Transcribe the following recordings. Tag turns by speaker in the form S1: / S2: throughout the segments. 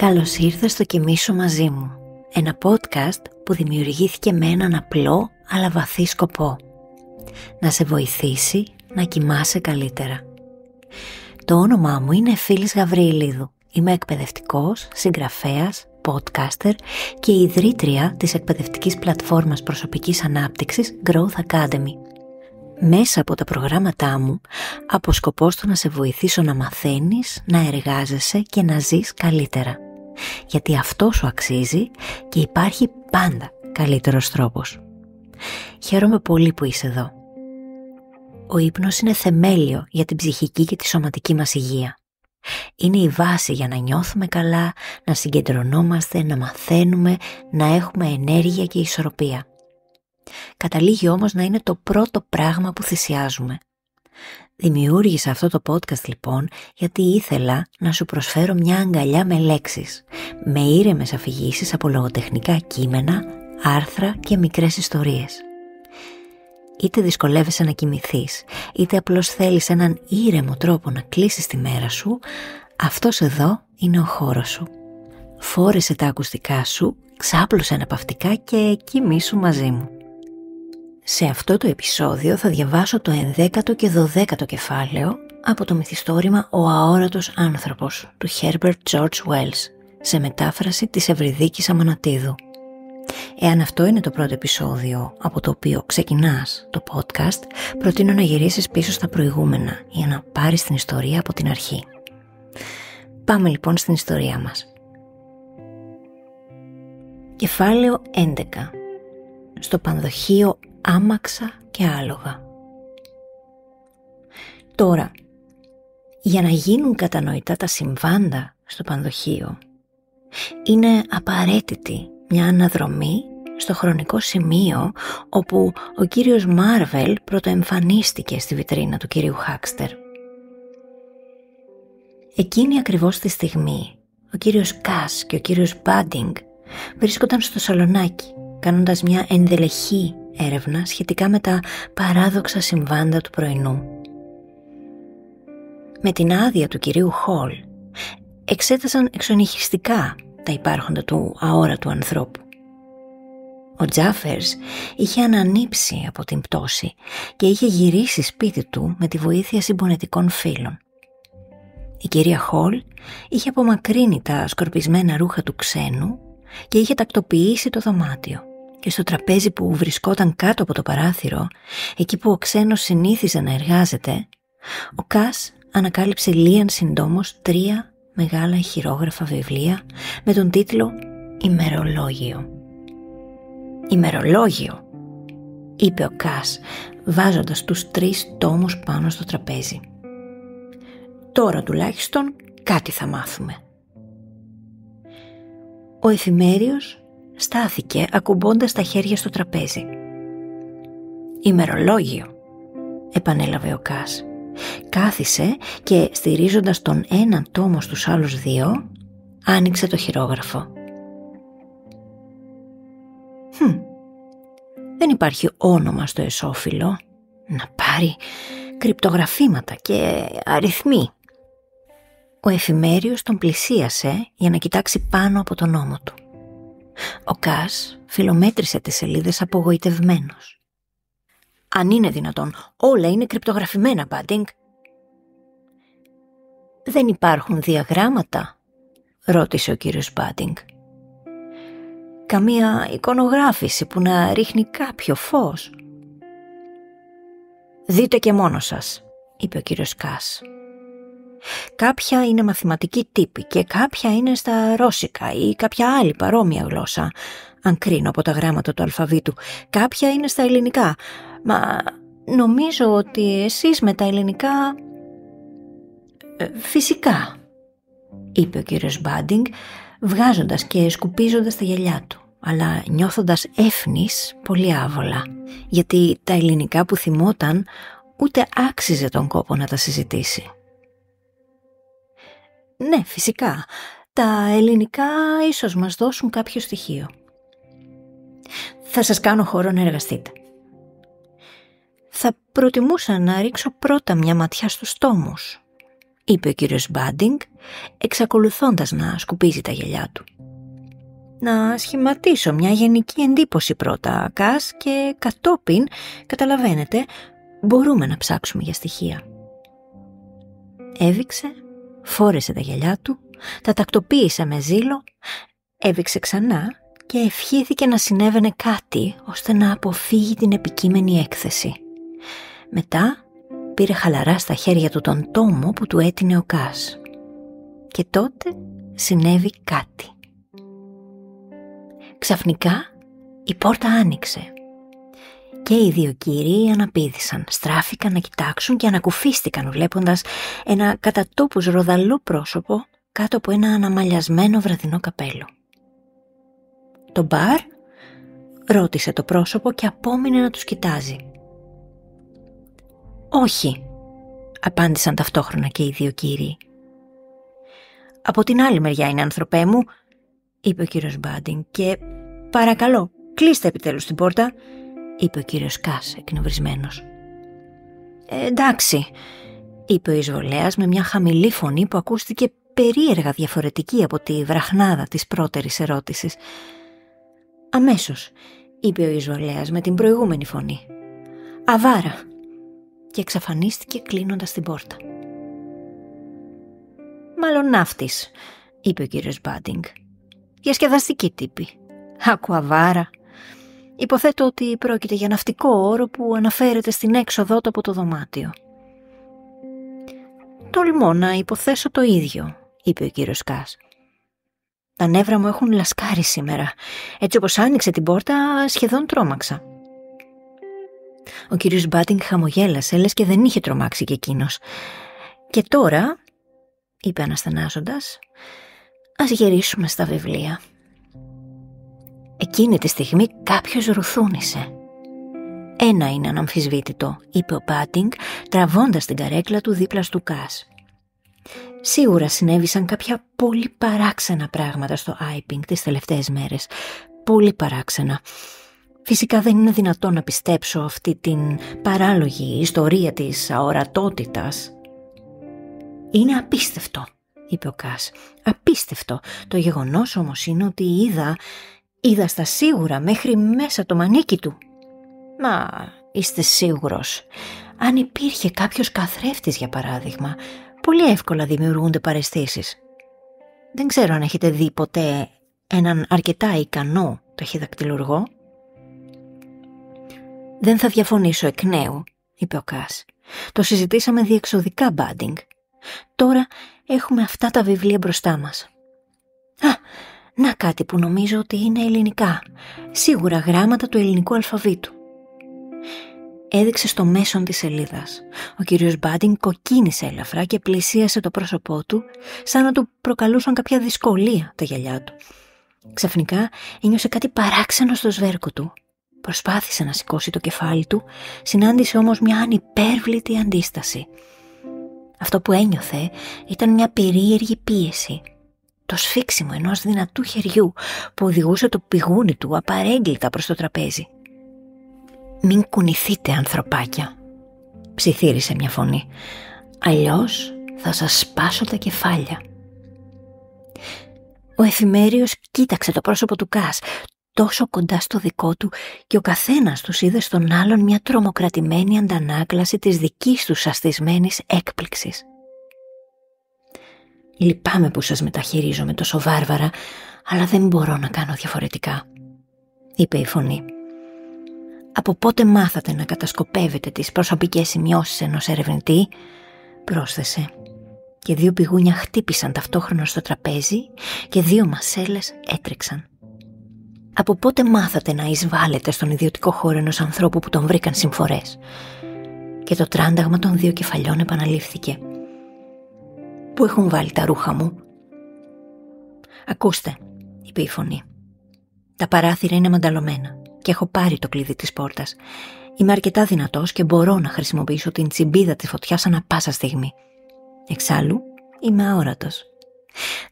S1: Καλώς ήρθες στο «Κοιμήσου μαζί μου», ένα podcast που δημιουργήθηκε με έναν απλό αλλά βαθύ σκοπό. Να σε βοηθήσει να κοιμάσαι καλύτερα. Το όνομά μου είναι Εφίλης Γαβριηλίδου. Είμαι εκπαιδευτικός, συγγραφέας, podcaster και ιδρύτρια της εκπαιδευτικής πλατφόρμας προσωπικής ανάπτυξης Growth Academy. Μέσα από τα προγράμματά μου αποσκοπώ στο να σε βοηθήσω να μαθαίνεις, να εργάζεσαι και να ζεις καλύτερα. Γιατί αυτό σου αξίζει και υπάρχει πάντα καλύτερος τρόπος. Χαίρομαι πολύ που είσαι εδώ. Ο ύπνος είναι θεμέλιο για την ψυχική και τη σωματική μας υγεία. Είναι η βάση για να νιώθουμε καλά, να συγκεντρωνόμαστε, να μαθαίνουμε, να έχουμε ενέργεια και ισορροπία. Καταλήγει όμως να είναι το πρώτο πράγμα που θυσιάζουμε. Δημιούργησα αυτό το podcast λοιπόν γιατί ήθελα να σου προσφέρω μια αγκαλιά με λέξεις, με ήρεμες αφηγήσεις από λογοτεχνικά κείμενα, άρθρα και μικρές ιστορίες. Είτε δυσκολεύεσαι να κοιμηθείς, είτε απλώς θέλεις έναν ήρεμο τρόπο να κλείσεις τη μέρα σου, αυτός εδώ είναι ο χώρος σου. Φόρεσε τα ακουστικά σου, ξάπλωσε αναπαυτικά και κοιμήσου μαζί μου. Σε αυτό το επεισόδιο θα διαβάσω το 11ο και 12ο κεφάλαιο από το μυθιστόρημα «Ο αόρατος άνθρωπος» του Herbert George Wells, σε μετάφραση της Ευρυδίκης Αμανατίδου. Εάν αυτό είναι το πρώτο επεισόδιο από το οποίο ξεκινάς το podcast, προτείνω να γυρίσεις πίσω στα προηγούμενα για να πάρεις την ιστορία από την αρχή. Πάμε λοιπόν στην ιστορία μας. Κεφάλαιο 11. Στο πανδοχείο άμαξα και άλογα. Τώρα, για να γίνουν κατανοητά τα συμβάντα στο πανδοχείο, είναι απαραίτητη μια αναδρομή στο χρονικό σημείο όπου ο κύριος Μάρβελ πρωτοεμφανίστηκε στη βιτρίνα του κυρίου Χάκστερ. Εκείνη ακριβώς τη στιγμή, ο κύριος Κας και ο κύριος Μπάντινγκ βρίσκονταν στο σαλονάκι, κάνοντας μια ενδελεχή έρευνα σχετικά με τα παράδοξα συμβάντα του πρωινού. Με την άδεια του κυρίου Χολ, εξέτασαν εξονυχιστικά τα υπάρχοντα του αόρατου ανθρώπου. Ο Τζάφερς είχε ανανύψει από την πτώση και είχε γυρίσει σπίτι του με τη βοήθεια συμπονετικών φίλων. Η κυρία Χολ είχε απομακρύνει τα σκορπισμένα ρούχα του ξένου και είχε τακτοποιήσει το δωμάτιο. Και στο τραπέζι που βρισκόταν κάτω από το παράθυρο, εκεί που ο ξένος συνήθιζε να εργάζεται, ο Κας ανακάλυψε λίαν συντόμως 3 μεγάλα χειρόγραφα βιβλία με τον τίτλο «Ημερολόγιο». «Ημερολόγιο», είπε ο Κας, βάζοντας τους 3 τόμους πάνω στο τραπέζι. «Τώρα τουλάχιστον κάτι θα μάθουμε». Ο εφημέριος στάθηκε ακουμπώντας τα χέρια στο τραπέζι. «Ημερολόγιο», επανέλαβε ο Κας. Κάθισε και στηρίζοντας τον έναν τόμο στους άλλους 2, άνοιξε το χειρόγραφο. Δεν υπάρχει όνομα στο εσώφυλλο. Να πάρει κρυπτογραφήματα και αριθμοί. Ο εφημέριος τον πλησίασε για να κοιτάξει πάνω από τον ώμο του. Ο Κας φιλομέτρησε τις σελίδες απογοητευμένος. «Αν είναι δυνατόν, όλα είναι κρυπτογραφημένα, Μπάντινγκ». «Δεν υπάρχουν διαγράμματα?» ρώτησε ο κύριος Μπάντινγκ. «Καμία εικονογράφηση που να ρίχνει κάποιο φως?» «Δείτε και μόνο σας», είπε ο κύριος Κας. «Κάποια είναι μαθηματική τύπη και κάποια είναι στα ρώσικα ή κάποια άλλη παρόμοια γλώσσα, αν κρίνω από τα γράμματα του αλφαβήτου. Κάποια είναι στα ελληνικά. Μα νομίζω ότι εσείς με τα ελληνικά...» «Φυσικά», είπε ο κύριος Μπάντινγκ, βγάζοντας και σκουπίζοντας τα γυαλιά του, αλλά νιώθοντας έφνης πολύ άβολα, γιατί τα ελληνικά που θυμόταν ούτε άξιζε τον κόπο να τα συζητήσει. «Ναι, φυσικά. Τα ελληνικά ίσως μας δώσουν κάποιο στοιχείο. Θα σας κάνω χώρο να εργαστείτε. Θα προτιμούσα να ρίξω πρώτα μια ματιά στους τόμους», είπε ο κύριος Μπάντινγκ, εξακολουθώντας να σκουπίζει τα γυαλιά του. «Να σχηματίσω μια γενική εντύπωση πρώτα, Κας, και κατόπιν, καταλαβαίνετε, μπορούμε να ψάξουμε για στοιχεία». Έβηξε, φόρεσε τα γυαλιά του, τα τακτοποίησε με ζήλο, έβηξε ξανά και ευχήθηκε να συνέβαινε κάτι ώστε να αποφύγει την επικείμενη έκθεση. Μετά πήρε χαλαρά στα χέρια του τον τόμο που του έτεινε ο Κας. Και τότε συνέβη κάτι. Ξαφνικά η πόρτα άνοιξε και οι δύο κύριοι αναπήδησαν, στράφηκαν να κοιτάξουν και ανακουφίστηκαν βλέποντας ένα κατά τόπους ροδαλό πρόσωπο κάτω από ένα αναμαλιασμένο βραδινό καπέλο. «Το μπαρ?» ρώτησε το πρόσωπο και απόμεινε να τους κοιτάζει. «Όχι», απάντησαν ταυτόχρονα και οι δύο κύριοι. «Από την άλλη μεριά είναι, άνθρωπέ μου», είπε ο κύριος Μπάντινγκ, «και παρακαλώ, κλείστε επιτέλους την πόρτα», είπε ο κύριος Κας εκνευρισμένος. «Εντάξει», είπε ο εισβολέας με μια χαμηλή φωνή που ακούστηκε περίεργα διαφορετική από τη βραχνάδα της πρώτερης ερώτησης. «Αμέσως», είπε ο εισβολέας με την προηγούμενη φωνή. «Αβάρα», και εξαφανίστηκε κλείνοντας την πόρτα. «Μάλλον ναύτης», είπε ο κύριος Μπάντινγκ. «Διασκεδαστική τύπη. Άκου αβάρα. Υποθέτω ότι πρόκειται για ναυτικό όρο που αναφέρεται στην έξοδό του από το δωμάτιο». «Τολμώ να υποθέσω το ίδιο», είπε ο κύριος Κας. «Τα νεύρα μου έχουν λασκάρει σήμερα. Έτσι όπως άνοιξε την πόρτα σχεδόν τρόμαξα». Ο κύριος Μπάντινγκ χαμογέλασε, λες και δεν είχε τρομάξει κι εκείνος. «Και τώρα», είπε αναστενάζοντας, «ας γυρίσουμε στα βιβλία». Εκείνη τη στιγμή κάποιος ρουθούνησε. «Ένα είναι αναμφισβήτητο», είπε ο Μπάντινγκ, τραβώντας την καρέκλα του δίπλα του Κας. «Σίγουρα συνέβησαν κάποια πολύ παράξενα πράγματα στο Άιπινγκ τις τελευταίες μέρες. Πολύ παράξενα. Φυσικά δεν είναι δυνατόν να πιστέψω αυτή την παράλογη ιστορία της αορατότητας». «Είναι απίστευτο», είπε ο Κας. «Απίστευτο. Το γεγονός όμως είναι ότι είδα στα σίγουρα μέχρι μέσα το μανίκι του». «Μα είστε σίγουρος? Αν υπήρχε κάποιος καθρέφτης, για παράδειγμα, πολύ εύκολα δημιουργούνται παραισθήσεις. Δεν ξέρω αν έχετε δει ποτέ έναν αρκετά ικανό ταχυδακτυλουργό». «Δεν θα διαφωνήσω εκ νέου», είπε ο Κας. «Το συζητήσαμε διεξοδικά, Μπάντινγκ. Τώρα έχουμε αυτά τα βιβλία μπροστά μας». Να κάτι που νομίζω ότι είναι ελληνικά. Σίγουρα γράμματα του ελληνικού αλφαβήτου». Έδειξε στο μέσον της σελίδας. Ο κύριος Μπάντινγκ κοκκίνησε ελαφρά και πλησίασε το πρόσωπό του, σαν να του προκαλούσαν κάποια δυσκολία τα γυαλιά του. Ξαφνικά ένιωσε κάτι παράξενο στο σβέρκο του. Προσπάθησε να σηκώσει το κεφάλι του, συνάντησε όμως μια ανυπέρβλητη αντίσταση. Αυτό που ένιωθε ήταν μια περίεργη πίεση. Το σφίξιμο ενός δυνατού χεριού που οδηγούσε το πηγούνι του απαρέγκλιτα προς το τραπέζι. «Μην κουνηθείτε, ανθρωπάκια», ψιθύρισε μια φωνή, «αλλιώς θα σας σπάσω τα κεφάλια». Ο εφημέριος κοίταξε το πρόσωπο του Κας, τόσο κοντά στο δικό του, και ο καθένας τους είδε στον άλλον μια τρομοκρατημένη αντανάκλαση της δικής τους ασθισμένης έκπληξης. «Λυπάμαι που σας μεταχειρίζομαι τόσο βάρβαρα, αλλά δεν μπορώ να κάνω διαφορετικά», είπε η φωνή. «Από πότε μάθατε να κατασκοπεύετε τις προσωπικές σημειώσεις ενός ερευνητή?» πρόσθεσε, και δύο πηγούνια χτύπησαν ταυτόχρονα στο τραπέζι και δύο μασέλες έτρεξαν. «Από πότε μάθατε να εισβάλλετε στον ιδιωτικό χώρο ενός ανθρώπου που τον βρήκαν συμφορές?» Και το τράνταγμα των δύο κεφαλιών επαναλήφθηκε. «Πού έχουν βάλει τα ρούχα μου?» «Ακούστε», είπε η φωνή. «Τα παράθυρα είναι μανταλωμένα και έχω πάρει το κλειδί της πόρτας. Είμαι αρκετά δυνατός και μπορώ να χρησιμοποιήσω την τσιμπίδα της φωτιάς ανά πάσα στιγμή. Εξάλλου, είμαι αόρατος.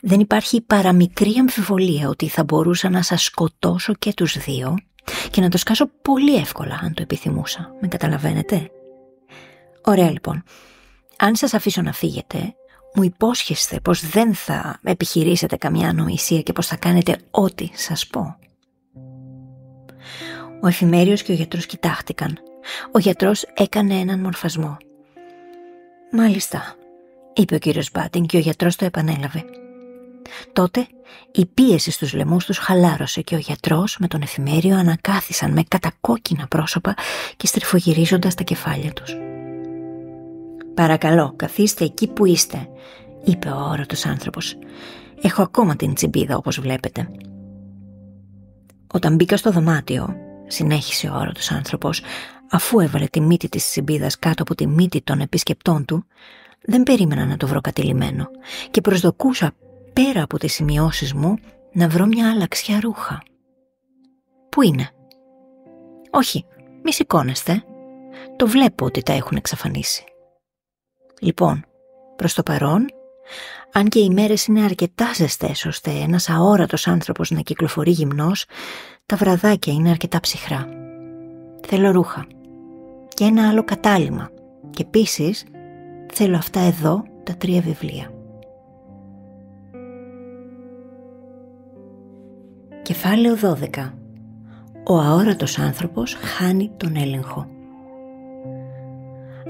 S1: Δεν υπάρχει παραμικρή αμφιβολία ότι θα μπορούσα να σας σκοτώσω και τους δύο και να το σκάσω πολύ εύκολα αν το επιθυμούσα. Με καταλαβαίνετε?» «Ωραία λοιπόν. Αν σας αφήσω να φύγετε, μου υπόσχεστε πως δεν θα επιχειρήσετε καμιά ανοησία και πως θα κάνετε ό,τι σας πω? Ο εφημέριος και ο γιατρός κοιτάχτηκαν. Ο γιατρός έκανε έναν μορφασμό. «Μάλιστα», είπε ο κύριος Μπάντινγκ και ο γιατρός το επανέλαβε. Τότε η πίεση στους λαιμούς τους χαλάρωσε και ο γιατρός με τον εφημέριο ανακάθισαν με κατακόκκινα πρόσωπα και στριφογυρίζοντας τα κεφάλια τους. «Παρακαλώ, καθίστε εκεί που είστε», είπε ο αόρατος άνθρωπος. «Έχω ακόμα την τσιμπίδα, όπως βλέπετε». «Όταν μπήκα στο δωμάτιο», συνέχισε ο αόρατος άνθρωπος, αφού έβαλε τη μύτη της τσιμπίδας κάτω από τη μύτη των επισκεπτών του, δεν περίμενα να το βρω κατηλημμένο και προσδοκούσα πέρα από τις σημειώσεις μου να βρω μια αλλαξιά ρούχα. «Πού είναι?» «Όχι, μη σηκώνεστε. Το βλέπω ότι τα έχουν εξαφανίσει». «Λοιπόν, προς το παρόν, αν και οι μέρες είναι αρκετά ζεστές ώστε ένας αόρατος άνθρωπος να κυκλοφορεί γυμνός, τα βραδάκια είναι αρκετά ψυχρά. Θέλω ρούχα και ένα άλλο κατάλημα και επίσης θέλω αυτά εδώ τα 3 βιβλία». Κεφάλαιο 12. Ο αόρατος άνθρωπος χάνει τον έλεγχο.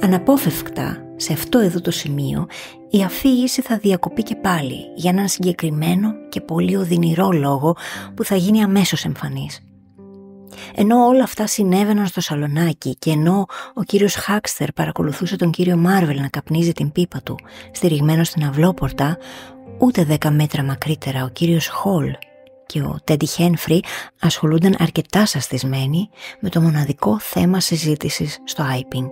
S1: Αναπόφευκτα, σε αυτό εδώ το σημείο, η αφήγηση θα διακοπεί και πάλι για έναν συγκεκριμένο και πολύ οδυνηρό λόγο που θα γίνει αμέσως εμφανής. Ενώ όλα αυτά συνέβαιναν στο σαλονάκι και ενώ ο κύριος Χάξτερ παρακολουθούσε τον κύριο Μάρβελ να καπνίζει την πίπα του, στηριγμένο στην αυλόπορτα, ούτε 10 μέτρα μακρύτερα ο κύριος Χολ και ο Τέντι Χένφρι ασχολούνταν αρκετά σαστισμένοι με το μοναδικό θέμα συζήτησης στο Άιπινγκ.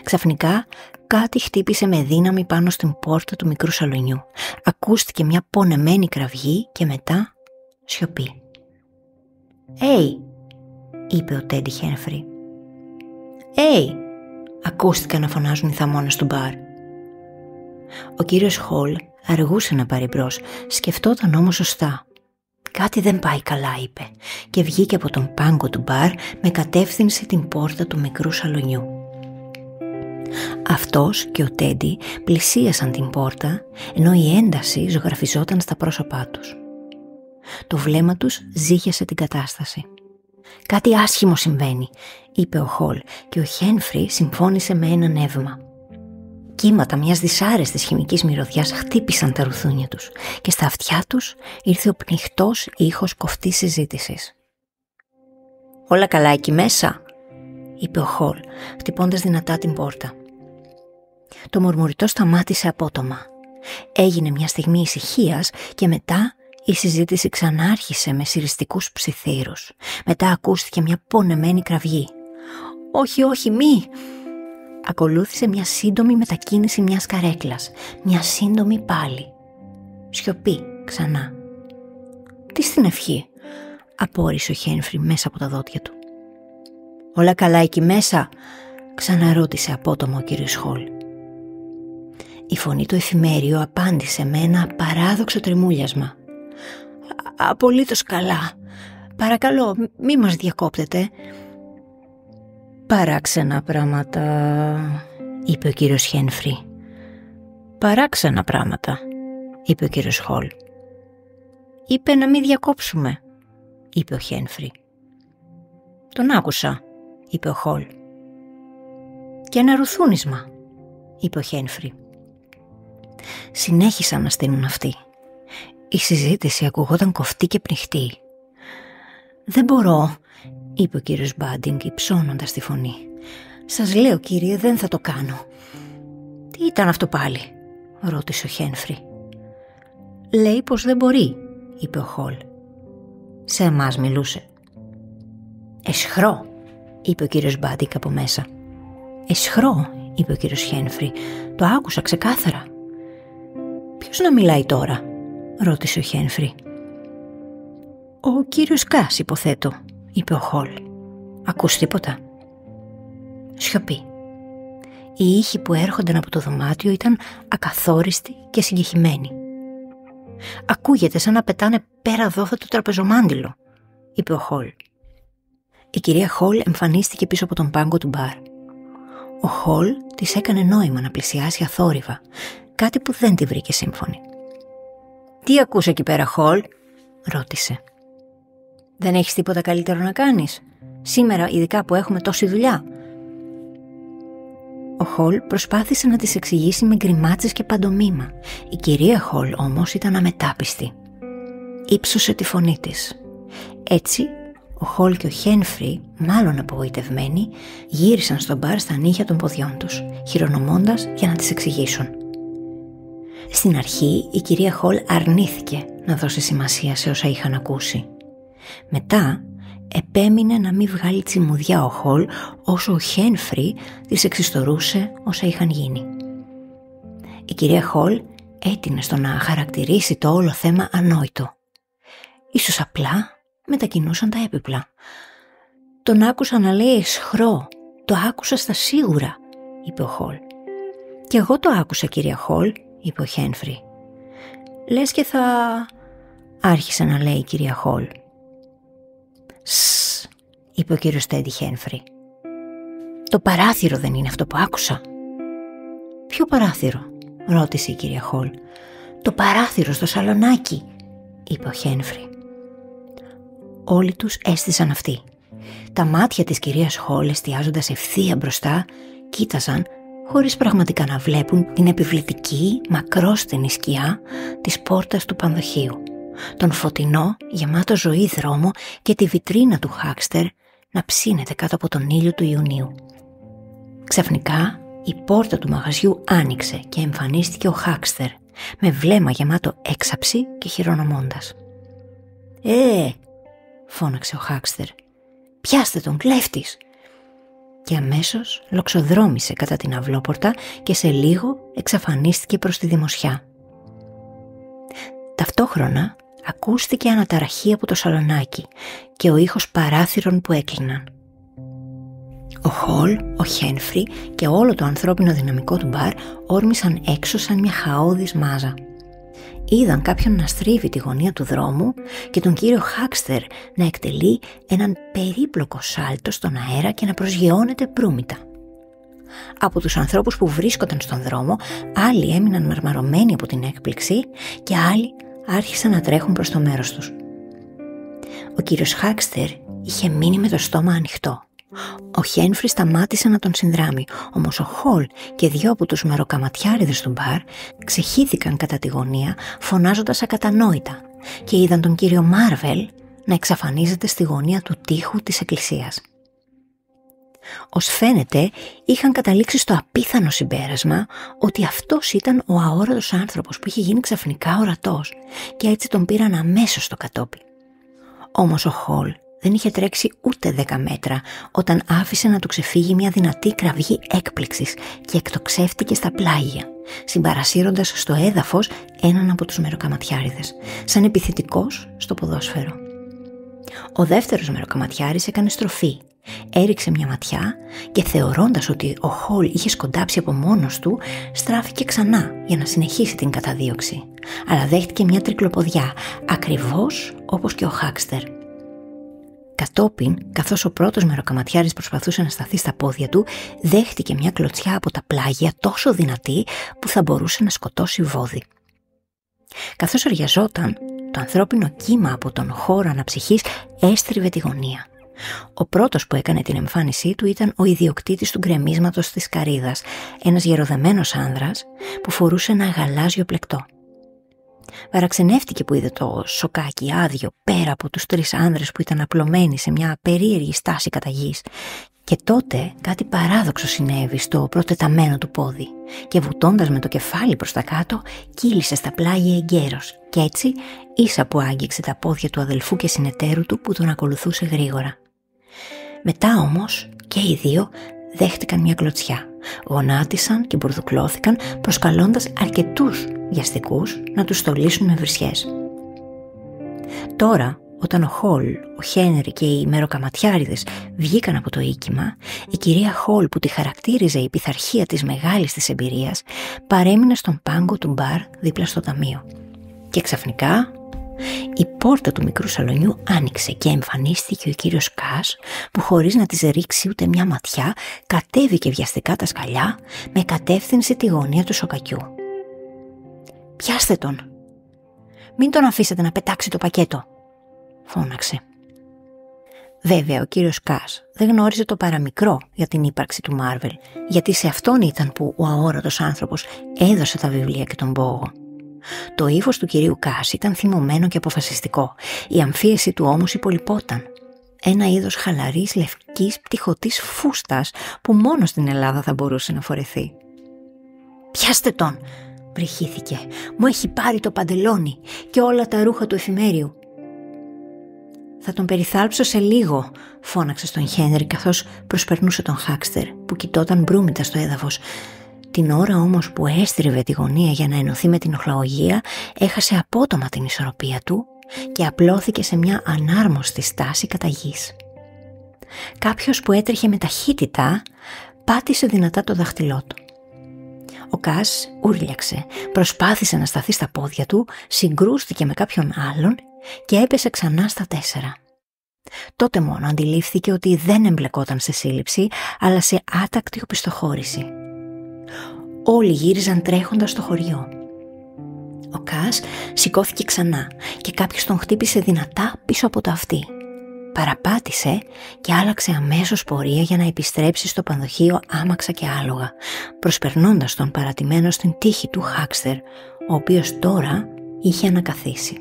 S1: Ξαφνικά κάτι χτύπησε με δύναμη πάνω στην πόρτα του μικρού σαλονιού. Ακούστηκε μια πονεμένη κραυγή και μετά σιωπή. «Έι», είπε ο Τέντι Χένφρι. «Έι», ακούστηκαν να φωνάζουν οι θαμώνες του μπαρ. Ο κύριος Χολ αργούσε να πάρει μπρος, σκεφτόταν όμως σωστά. «Κάτι δεν πάει καλά», είπε, και βγήκε από τον πάγκο του μπαρ με κατεύθυνση την πόρτα του μικρού σαλονιού. Αυτός και ο Τέντι πλησίασαν την πόρτα, ενώ η ένταση ζωγραφιζόταν στα πρόσωπά τους. Το βλέμμα τους ζύγιασε την κατάσταση. «Κάτι άσχημο συμβαίνει», είπε ο Χολ και ο Χένφρι συμφώνησε με ένα νεύμα. Κύματα μιας δυσάρεστης χημικής μυρωδιάς χτύπησαν τα ρουθούνια τους και στα αυτιά τους ήρθε ο πνιχτός ήχος κοφτής συζήτησης. «Όλα καλά εκεί μέσα?» είπε ο Χολ, χτυπώντας δυνατά την πόρτα. Το μουρμουριτό σταμάτησε απότομα. Έγινε μια στιγμή ησυχίας και μετά η συζήτηση ξανάρχισε με συριστικούς ψιθύρους. Μετά ακούστηκε μια πονεμένη κραυγή. «Όχι, όχι, μη!» Ακολούθησε μια σύντομη μετακίνηση μιας καρέκλας. Μια σύντομη πάλι. Σιωπή ξανά. «Τι στην ευχή?» απόρρισε ο Χένφρι μέσα από τα δόντια του. «Όλα καλά εκεί μέσα?» ξαναρώτησε απότομα ο κύριος Χολ. Η φωνή του εφημέριου απάντησε με ένα παράδοξο τρεμούλιασμα. «Απολύτως καλά. Παρακαλώ, μη μας διακόπτετε». «Παράξενα πράγματα», είπε ο κύριος Χένφρι. «Παράξενα πράγματα», είπε ο κύριος Χολ. «Είπε να μην διακόψουμε», είπε ο Χένφρι. «Τον άκουσα», είπε ο Χολ. «Και ένα ρουθούνισμα», είπε ο Χένφρι. Συνέχισαν να στείνουν αυτοί. Η συζήτηση ακουγόταν κοφτή και πνιχτή. «Δεν μπορώ», είπε ο κύριος Μπάντινγκ υψώνοντας τη φωνή. «Σας λέω, κύριε, δεν θα το κάνω». «Τι ήταν αυτό πάλι?» ρώτησε ο Χένφρι. «Λέει πως δεν μπορεί», είπε ο Χολ. «Σε εμάς μιλούσε». «Εσχρό», είπε ο κύριος Μπάντινγκ από μέσα. «Εσχρό», είπε ο κύριος Χένφρι. «Το άκουσα ξεκάθαρα». «Ποιος να μιλάει τώρα?» ρώτησε ο Χένφρι. «Ο κύριος Κάς, υποθέτω», είπε ο Χολ. «Ακούς τίποτα?» Σιωπή. Οι ήχοι που έρχονταν από το δωμάτιο ήταν ακαθόριστοι και συγκεχημένοι. «Ακούγεται σαν να πετάνε πέρα δόθα το τραπεζομάντιλο», είπε ο Χολ. Η κυρία Χολ εμφανίστηκε πίσω από τον πάγκο του μπαρ. Ο Χολ της έκανε νόημα να πλησιάσει αθόρυβα. κάτι που δεν τη βρήκε σύμφωνη. «Τι ακούς εκεί πέρα, Χολ?» ρώτησε. «Δεν έχεις τίποτα καλύτερο να κάνεις? Σήμερα, ειδικά που έχουμε τόση δουλειά?» Ο Χολ προσπάθησε να της εξηγήσει με γκριμάτσες και παντομήμα. Η κυρία Χολ όμως ήταν αμετάπιστη. Ήψωσε τη φωνή της. Έτσι, ο Χολ και ο Χένφρι, μάλλον απογοητευμένοι, γύρισαν στο μπαρ στα νύχια των ποδιών τους, χειρονομώντας για να της εξηγήσουν. Στην αρχή, η κυρία Χολ αρνήθηκε να δώσει σημασία σε όσα είχαν ακούσει. Μετά, επέμεινε να μην βγάλει τσιμουδιά ο Χολ, όσο ο Χένφρι της εξιστορούσε όσα είχαν γίνει. Η κυρία Χολ έτεινε στο να χαρακτηρίσει το όλο θέμα ανόητο. Ίσως απλά μετακινούσαν τα έπιπλα. «Τον άκουσα να λέει αισχρό, το άκουσα στα σίγουρα», είπε ο Χολ. «Κι εγώ το άκουσα, κυρία Χολ», είπε ο Χένφρι. «Λες και θα...» άρχισε να λέει η κυρία Χολ. «Σσσ», είπε ο κύριος Τέντι Χένφρι. «Το παράθυρο δεν είναι αυτό που άκουσα?» «Ποιο παράθυρο?» ρώτησε η κυρία Χολ. «Το παράθυρο στο σαλονάκι», είπε ο Χένφρι. Όλοι τους έστησαν αυτοί. Τα μάτια της κυρίας Χολ, εστιάζοντας ευθεία μπροστά, κοίταζαν χωρίς πραγματικά να βλέπουν την επιβλητική, μακρόστενη σκιά της πόρτας του πανδοχείου, τον φωτεινό, γεμάτο ζωή δρόμο και τη βιτρίνα του Χάκστερ να ψήνεται κάτω από τον ήλιο του Ιουνίου. Ξαφνικά η πόρτα του μαγαζιού άνοιξε και εμφανίστηκε ο Χάκστερ, με βλέμμα γεμάτο έξαψη και χειρονομώντας. Φώναξε ο Χάκστερ. «Πιάστε τον, κλέφτης!» Και αμέσως λοξοδρόμησε κατά την αυλόπορτα και σε λίγο εξαφανίστηκε προς τη δημοσιά. Ταυτόχρονα ακούστηκε αναταραχή από το σαλονάκι και ο ήχος παράθυρων που έκλειναν. Ο Χολ, ο Χένφρι και όλο το ανθρώπινο δυναμικό του μπαρ όρμησαν έξω σαν μια χαόδης μάζα. Είδαν κάποιον να στρίβει τη γωνία του δρόμου και τον κύριο Χάκστερ να εκτελεί έναν περίπλοκο σάλτο στον αέρα και να προσγειώνεται προύμητα. Από τους ανθρώπους που βρίσκονταν στον δρόμο, άλλοι έμειναν μαρμαρωμένοι από την έκπληξη και άλλοι άρχισαν να τρέχουν προς το μέρος τους. Ο κύριος Χάκστερ είχε μείνει με το στόμα ανοιχτό. Ο Χένφρι σταμάτησε να τον συνδράμει, όμως ο Χολ και 2 από τους μεροκαματιάριδες του μπαρ ξεχύθηκαν κατά τη γωνία φωνάζοντας ακατανόητα και είδαν τον κύριο Μάρβελ να εξαφανίζεται στη γωνία του τοίχου της εκκλησίας. Ως φαίνεται είχαν καταλήξει στο απίθανο συμπέρασμα ότι αυτός ήταν ο αόρατος άνθρωπος που είχε γίνει ξαφνικά ορατός και έτσι τον πήραν αμέσως στο κατόπι. Όμως ο Χολ δεν είχε τρέξει ούτε 10 μέτρα όταν άφησε να του ξεφύγει μια δυνατή κραυγή έκπληξης και εκτοξεύτηκε στα πλάγια, συμπαρασύροντας στο έδαφος έναν από τους μεροκαματιάριδες, σαν επιθετικός στο ποδόσφαιρο. Ο δεύτερος μεροκαματιάρης έκανε στροφή, έριξε μια ματιά και θεωρώντας ότι ο Χολ είχε σκοντάψει από μόνος του, στράφηκε ξανά για να συνεχίσει την καταδίωξη, αλλά δέχτηκε μια τρικλοποδιά, ακριβώς όπως και ο Χάκστερ. Κατόπιν, καθώς ο πρώτος μεροκαματιάρης προσπαθούσε να σταθεί στα πόδια του, δέχτηκε μια κλωτσιά από τα πλάγια τόσο δυνατή που θα μπορούσε να σκοτώσει βόδι. Καθώς οριαζόταν, το ανθρώπινο κύμα από τον χώρο αναψυχής έστριβε τη γωνία. Ο πρώτος που έκανε την εμφάνισή του ήταν ο ιδιοκτήτης του γκρεμίσματος της Καρύδας, ένας γεροδεμένος άνδρας που φορούσε ένα γαλάζιο πλεκτό. Παραξενεύτηκε που είδε το σοκάκι άδειο πέρα από τους 3 άνδρες που ήταν απλωμένοι σε μια περίεργη στάση κατά γης. Και τότε κάτι παράδοξο συνέβη στο προτεταμένο του πόδι και βουτώντας με το κεφάλι προς τα κάτω κύλησε στα πλάγια εγκαίρος και έτσι ίσα που άγγιξε τα πόδια του αδελφού και συνεταίρου του που τον ακολουθούσε γρήγορα. Μετά όμως και οι 2 δέχτηκαν μια κλωτσιά, γονάτισαν και μπουρδουκλώθηκαν προσκαλώντας αρκετούς βιαστικούς να τους στολίσουν με βρισιές. Τώρα, όταν ο Χολ, ο Χένρι και οι μεροκαματιάριδες βγήκαν από το οίκημα, η κυρία Χολ που τη χαρακτήριζε η πειθαρχία της μεγάλης της εμπειρίας παρέμεινε στον πάγκο του μπαρ δίπλα στο ταμείο. Και ξαφνικά η πόρτα του μικρού σαλονιού άνοιξε και εμφανίστηκε ο κύριος Κας που χωρίς να της ρίξει ούτε μια ματιά κατέβηκε βιαστικά τα σκαλιά με κατεύθυνση τη γωνία του σοκακιού. «Πιάστε τον! Μην τον αφήσετε να πετάξει το πακέτο», φώναξε. Βέβαια, ο κύριος Κας δεν γνώριζε το παραμικρό για την ύπαρξη του Μάρβελ, γιατί σε αυτόν ήταν που ο αόρατος άνθρωπος έδωσε τα βιβλία και τον πόγο. Το ύφος του κυρίου Κας ήταν θυμωμένο και αποφασιστικό, η αμφίεση του όμως υπολοιπόταν. Ένα είδος χαλαρής, λευκής, πτυχωτής φούστας που μόνο στην Ελλάδα θα μπορούσε να φορεθεί. «Πιάστε τον!» βρυχήθηκε. «Μου έχει πάρει το παντελόνι και όλα τα ρούχα του εφημέριου». «Θα τον περιθάλψω σε λίγο», φώναξε στον Χένρι καθώς προσπερνούσε τον Χάκστερ που κοιτόταν μπρούμητα στο έδαφος. Την ώρα όμως που έστριβε τη γωνία για να ενωθεί με την οχλαγωγία, έχασε απότομα την ισορροπία του και απλώθηκε σε μια ανάρμοστη στάση κατά γης. Κάποιος που έτρεχε με ταχύτητα πάτησε δυνατά το δάχτυλό του. Ο Κας ούρλιαξε, προσπάθησε να σταθεί στα πόδια του, συγκρούστηκε με κάποιον άλλον και έπεσε ξανά στα 4. Τότε μόνο αντιλήφθηκε ότι δεν εμπλεκόταν σε σύλληψη, αλλά σε άτακτη οπισθοχώρηση. Όλοι γύριζαν τρέχοντας στο χωριό. Ο Κας σηκώθηκε ξανά και κάποιος τον χτύπησε δυνατά πίσω από το αυτί. Παραπάτησε και άλλαξε αμέσως πορεία για να επιστρέψει στο πανδοχείο άμαξα και άλογα, προσπερνώντας τον παρατημένο στην τύχη του Χάκστερ, ο οποίος τώρα είχε ανακαθίσει.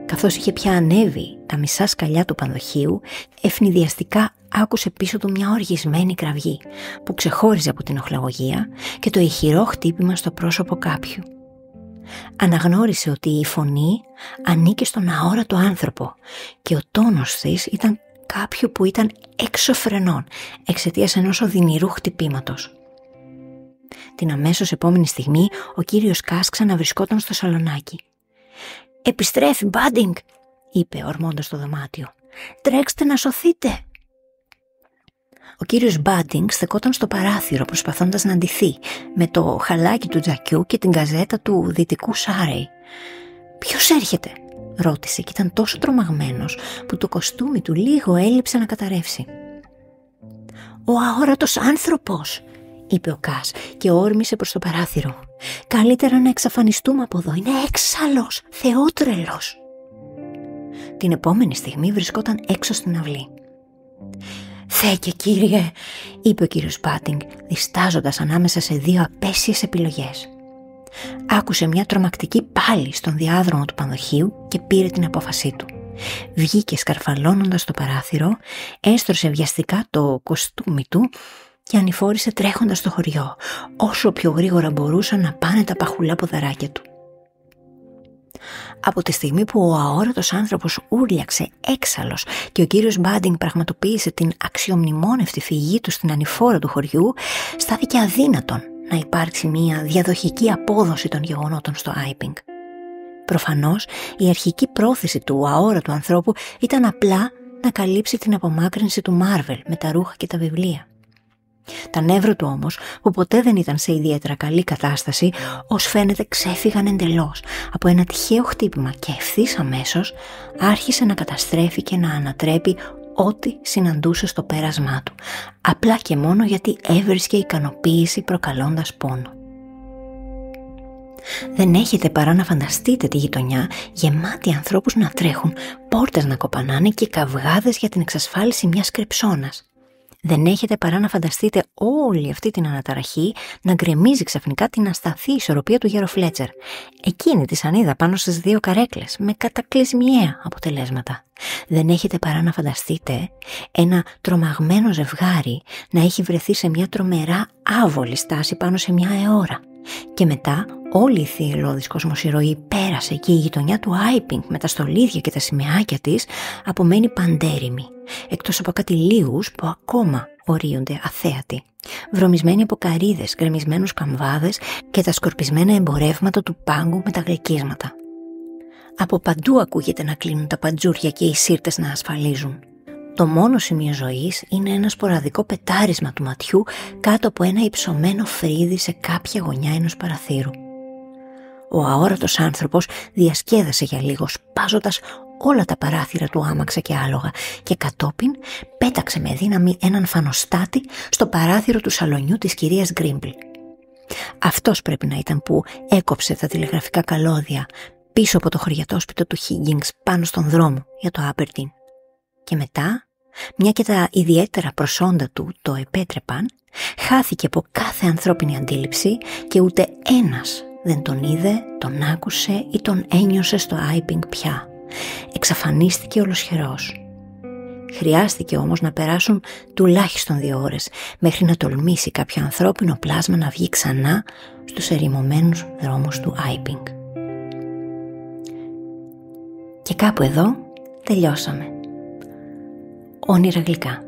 S1: Καθώς είχε πια ανέβει τα μισά σκαλιά του πανδοχείου, ευνηδιαστικά άκουσε πίσω του μια οργισμένη κραυγή που ξεχώριζε από την οχλαγωγία και το ηχηρό χτύπημα στο πρόσωπο κάποιου. Αναγνώρισε ότι η φωνή ανήκε στον αόρατο άνθρωπο και ο τόνος της ήταν κάποιου που ήταν έξω φρενών εξαιτίας ενός οδυνηρού χτυπήματος. Την αμέσως επόμενη στιγμή ο κύριος Κας ξαναβρισκόταν στο σαλονάκι. «Επιστρέφει, Μπάντινγκ», είπε ορμώντας το δωμάτιο. «Τρέξτε να σωθείτε». Ο κύριος Μπάντινγκ στεκόταν στο παράθυρο προσπαθώντας να ντυθεί με το χαλάκι του τζακιού και την καζέτα του δυτικού Σάρεϊ. «Ποιος έρχεται?» ρώτησε και ήταν τόσο τρομαγμένος που το κοστούμι του λίγο έλειψε να καταρρεύσει. «Ο αόρατος άνθρωπος», είπε ο Κας και όρμησε προς το παράθυρο. «Καλύτερα να εξαφανιστούμε από εδώ, είναι έξαλλος, θεότρελος». Την επόμενη στιγμή βρισκόταν έξω στην αυλή. «Θέκε, κύριε», είπε ο κύριος Μπάντινγκ, διστάζοντας ανάμεσα σε δύο απέσιες επιλογές. Άκουσε μια τρομακτική πάλι στον διάδρομο του πανδοχείου και πήρε την απόφασή του. Βγήκε σκαρφαλώνοντας το παράθυρο, έστρωσε βιαστικά το κοστούμι του και ανηφόρησε τρέχοντας στο χωριό, όσο πιο γρήγορα μπορούσαν να πάνε τα παχουλά ποδαράκια του. Από τη στιγμή που ο αόρατος άνθρωπος ούρλιαξε έξαλλος και ο κύριος Μπάντινγκ πραγματοποίησε την αξιομνημόνευτη φυγή του στην ανηφόρα του χωριού, στάθηκε αδύνατον να υπάρξει μια διαδοχική απόδοση των γεγονότων στο Άιπινγκ. Προφανώς η αρχική πρόθεση του αόρατου ανθρώπου ήταν απλά να καλύψει την απομάκρυνση του Μάρβελ με τα ρούχα και τα βιβλία. Τα νεύρα του όμως, που ποτέ δεν ήταν σε ιδιαίτερα καλή κατάσταση, ως φαίνεται ξέφυγαν εντελώς από ένα τυχαίο χτύπημα και ευθύς αμέσως άρχισε να καταστρέφει και να ανατρέπει ό,τι συναντούσε στο πέρασμά του, απλά και μόνο γιατί έβρισκε ικανοποίηση προκαλώντας πόνο. Δεν έχετε παρά να φανταστείτε τη γειτονιά γεμάτη ανθρώπους να τρέχουν, πόρτες να κοπανάνε και καυγάδες για την εξασφάλιση μιας κρεψώνας. Δεν έχετε παρά να φανταστείτε όλη αυτή την αναταραχή να γκρεμίζει ξαφνικά την ασταθή ισορροπία του γέρο Φλέτσερ. Εκείνη τη σανίδα πάνω στις δύο καρέκλες, με κατακλυσμιαία αποτελέσματα. Δεν έχετε παρά να φανταστείτε ένα τρομαγμένο ζευγάρι να έχει βρεθεί σε μια τρομερά άβολη στάση πάνω σε μια αιώρα. Και μετά όλη η θηελώδης κοσμοσυρωή πέρασε και η γειτονιά του Άιπινγκ με τα στολίδια και τα σημαίακια της απομένει παντέρημη, εκτός από κάτι λίγους που ακόμα ορίονται αθέατοι, βρωμισμένοι από καρύδες, γκρεμισμένους καμβάδες και τα σκορπισμένα εμπορεύματα του πάγκου με τα γλυκίσματα. Από παντού ακούγεται να κλείνουν τα παντζούρια και οι σύρτες να ασφαλίζουν. Το μόνο σημείο ζωής είναι ένα σποραδικό πετάρισμα του ματιού κάτω από ένα υψωμένο φρύδι σε κάποια γωνιά ενός παραθύρου. Ο αόρατος άνθρωπος διασκέδασε για λίγο σπάζοντας όλα τα παράθυρα του άμαξα και άλογα και κατόπιν πέταξε με δύναμη έναν φανοστάτη στο παράθυρο του σαλονιού της κυρίας Γκρίμπλ. Αυτός πρέπει να ήταν που έκοψε τα τηλεγραφικά καλώδια πίσω από το χωριατόσπιτο του Higgins πάνω στον δρόμο για το Aberdeen. Και μετά, μια και τα ιδιαίτερα προσόντα του το επέτρεπαν, χάθηκε από κάθε ανθρώπινη αντίληψη και ούτε ένας δεν τον είδε, τον άκουσε ή τον ένιωσε στο Άιπινγκ πια. Εξαφανίστηκε ολοσχερός. Χρειάστηκε όμως να περάσουν τουλάχιστον 2 ώρες μέχρι να τολμήσει κάποιο ανθρώπινο πλάσμα να βγει ξανά στους ερημωμένους δρόμους του Άιπινγκ. Και κάπου εδώ τελειώσαμε. Όνειρα γλυκά.